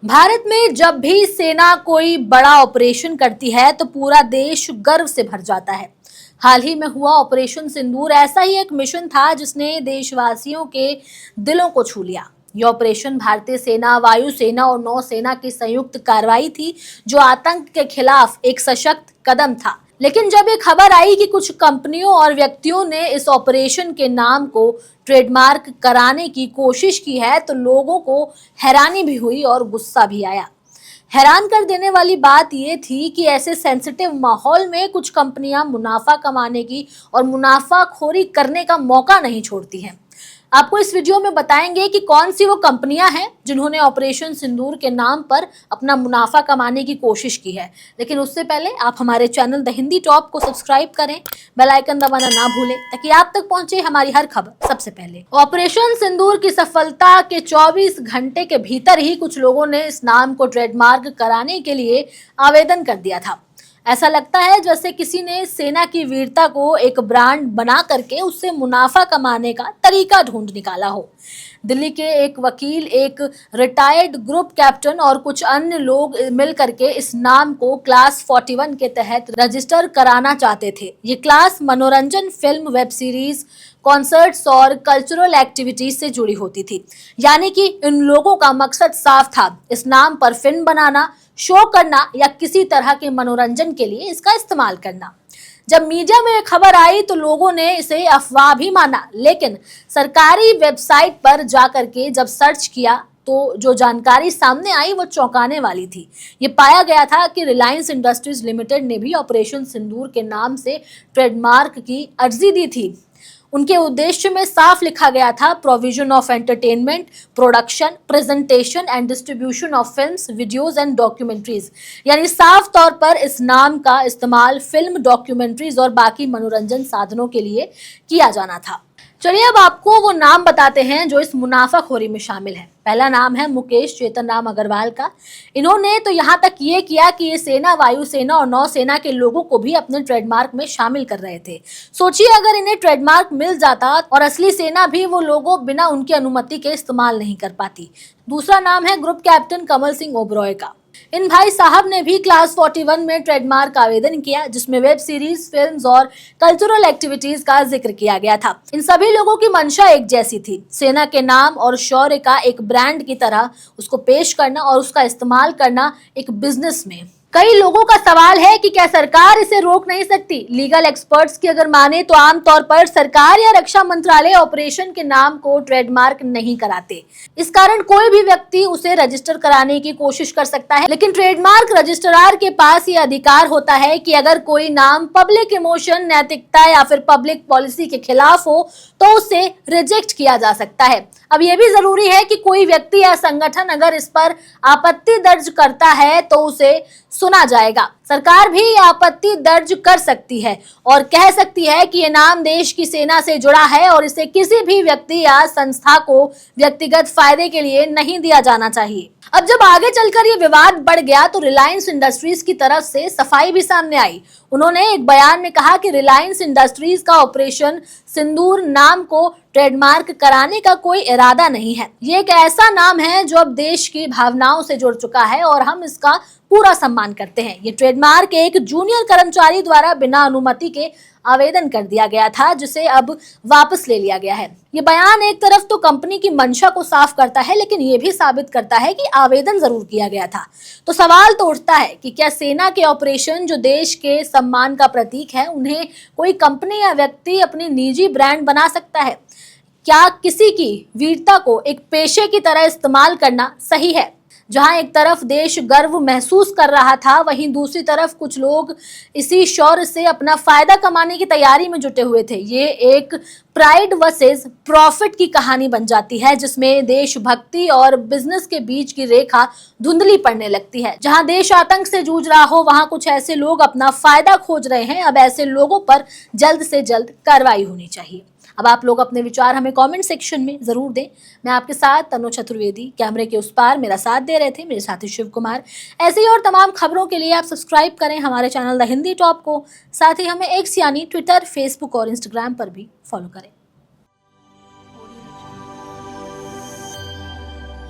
भारत में जब भी सेना कोई बड़ा ऑपरेशन करती है तो पूरा देश गर्व से भर जाता है। हाल ही में हुआ ऑपरेशन सिंदूर ऐसा ही एक मिशन था जिसने देशवासियों के दिलों को छू लिया। यह ऑपरेशन भारतीय सेना, वायुसेना और नौसेना की संयुक्त कार्रवाई थी, जो आतंक के खिलाफ एक सशक्त कदम था। लेकिन जब ये खबर आई कि कुछ कंपनियों और व्यक्तियों ने इस ऑपरेशन के नाम को ट्रेडमार्क कराने की कोशिश की है, तो लोगों को हैरानी भी हुई और गुस्सा भी आया। हैरान कर देने वाली बात यह थी कि ऐसे सेंसिटिव माहौल में कुछ कंपनियां मुनाफा कमाने की और मुनाफाखोरी करने का मौका नहीं छोड़ती हैं। आपको इस वीडियो में बताएंगे कि कौन सी वो कंपनियां हैं जिन्होंने ऑपरेशन सिंदूर के नाम पर अपना मुनाफा कमाने की कोशिश की है। लेकिन उससे पहले आप हमारे चैनल द हिंदी टॉप को सब्सक्राइब करें, बेल आइकन दबाना ना भूलें ताकि आप तक पहुंचे हमारी हर खबर सबसे पहले। ऑपरेशन सिंदूर की सफलता के 24 घंटे के भीतर ही कुछ लोगों ने इस नाम को ट्रेडमार्क कराने के लिए आवेदन कर दिया था। ऐसा लगता है जैसे किसी ने सेना की वीरता को एक ब्रांड बना करके उससे मुनाफा कमाने का तरीका ढूंढ निकाला हो। दिल्ली के एक वकील, एक रिटायर्ड ग्रुप कैप्टन और कुछ अन्य लोग मिल करके इस नाम को क्लास 41 के तहत रजिस्टर कराना चाहते थे। ये क्लास मनोरंजन, फिल्म, वेब सीरीज, कॉन्सर्ट्स और कल्चरल एक्टिविटीज से जुड़ी होती थी। यानी कि इन लोगों का मकसद साफ था, इस नाम पर फिल्म बनाना, शो करना या किसी तरह के मनोरंजन के लिए इसका इस्तेमाल करना। जब मीडिया में खबर आई तो लोगों ने इसे अफवाह भी माना, लेकिन सरकारी वेबसाइट पर जाकर के जब सर्च किया तो जो जानकारी सामने आई वो चौंकाने वाली थी। ये पाया गया था कि रिलायंस इंडस्ट्रीज लिमिटेड ने भी ऑपरेशन सिंदूर के नाम से ट्रेडमार्क की अर्जी दी थी। उनके उद्देश्य में साफ लिखा गया था, provision of entertainment, production, presentation and distribution of films, videos and documentaries. यानी साफ तौर पर इस नाम का इस्तेमाल फिल्म, डॉक्यूमेंट्रीज और बाकी मनोरंजन साधनों के लिए किया जाना था। चलिए अब आपको वो नाम बताते हैं जो इस मुनाफाखोरी में शामिल है। पहला नाम है मुकेश चेतन राम अग्रवाल का। इन्होंने तो यहाँ तक ये किया कि ये सेना, वायुसेना और नौसेना के लोगों को भी अपने ट्रेडमार्क में शामिल कर रहे थे। सोचिए अगर इन्हें ट्रेडमार्क मिल जाता और असली सेना भी वो लोगों बिना उनकी अनुमति के इस्तेमाल नहीं कर पाती। दूसरा नाम है ग्रुप कैप्टन कमल सिंह ओबरॉय का। इन भाई साहब ने भी क्लास 41 में ट्रेडमार्क आवेदन किया, जिसमें वेब सीरीज, फिल्म्स और कल्चरल एक्टिविटीज का जिक्र किया गया था। इन सभी लोगों की मंशा एक जैसी थी, सेना के नाम और शौर्य का एक ब्रांड की तरह उसको पेश करना और उसका इस्तेमाल करना एक बिजनेस में। कई लोगों का सवाल है कि क्या सरकार इसे रोक नहीं सकती। लीगल एक्सपर्ट्स की अगर माने तो आमतौर पर सरकार या रक्षा मंत्रालय ऑपरेशन के नाम को ट्रेडमार्क नहीं कराते। इस कारण कोई भी व्यक्ति उसे रजिस्टर कराने की कोशिश कर सकता है, लेकिन ट्रेडमार्क रजिस्ट्रार के पास ये अधिकार होता है कि अगर कोई नाम पब्लिक इमोशन, नैतिकता या फिर पब्लिक पॉलिसी के खिलाफ हो तो उसे रिजेक्ट किया जा सकता है। अब यह भी जरूरी है कि कोई व्यक्ति या संगठन अगर इस पर आपत्ति दर्ज करता है तो उसे सुना जाएगा। सरकार भी आपत्ति दर्ज कर सकती है और कह सकती है कि ये नाम देश की सेना से जुड़ा है और इसे किसी भी व्यक्ति या संस्था को व्यक्तिगत फायदे के लिए नहीं दिया जाना चाहिए। अब जब आगे चलकर ये विवाद बढ़ गया तो रिलायंस इंडस्ट्रीज की तरफ से सफाई भी सामने आई। उन्होंने एक बयान में कहा कि रिलायंस इंडस्ट्रीज का ऑपरेशन सिंदूर नाम को ट्रेडमार्क कराने का कोई इरादा नहीं है। ये एक ऐसा नाम है जो अब देश की भावनाओं से जुड़ चुका है और हम इसका पूरा सम्मान करते हैं। ये ट्रेडमार्क एक जूनियर कर्मचारी द्वारा बिना अनुमति के आवेदन कर दिया गया था, जिसे अब वापस ले लिया गया है। ये बयान एक तरफ तो कंपनी की मंशा को साफ करता है, लेकिन ये भी साबित करता है कि आवेदन जरूर किया गया था। तो सवाल तो उठता है कि क्या सेना के ऑपरेशन जो देश के सम्मान का प्रतीक है, उन्हें कोई कंपनी या व्यक्ति अपनी निजी ब्रांड बना सकता है? क्या किसी की वीरता को एक पेशे की तरह इस्तेमाल करना सही है? जहां एक तरफ देश गर्व महसूस कर रहा था, वहीं दूसरी तरफ कुछ लोग इसी शौर्य से अपना फायदा कमाने की तैयारी में जुटे हुए थे। ये एक प्राइड वर्सेस प्रॉफिट की कहानी बन जाती है, जिसमें देशभक्ति और बिजनेस के बीच की रेखा धुंधली पड़ने लगती है। जहां देश आतंक से जूझ रहा हो, वहां कुछ ऐसे लोग अपना फायदा खोज रहे हैं। अब ऐसे लोगों पर जल्द से जल्द कार्रवाई होनी चाहिए। अब आप लोग अपने विचार हमें कमेंट सेक्शन में जरूर दें। मैं आपके साथ तनु चतुर्वेदी, कैमरे के उस पार मेरा साथ दे रहे थे मेरे साथी शिव कुमार। ऐसी ही और तमाम खबरों के लिए आप सब्सक्राइब करें हमारे चैनल द हिंदी टॉप को। साथ ही हमें एक्स यानी ट्विटर, फेसबुक और इंस्टाग्राम पर भी फॉलो करें।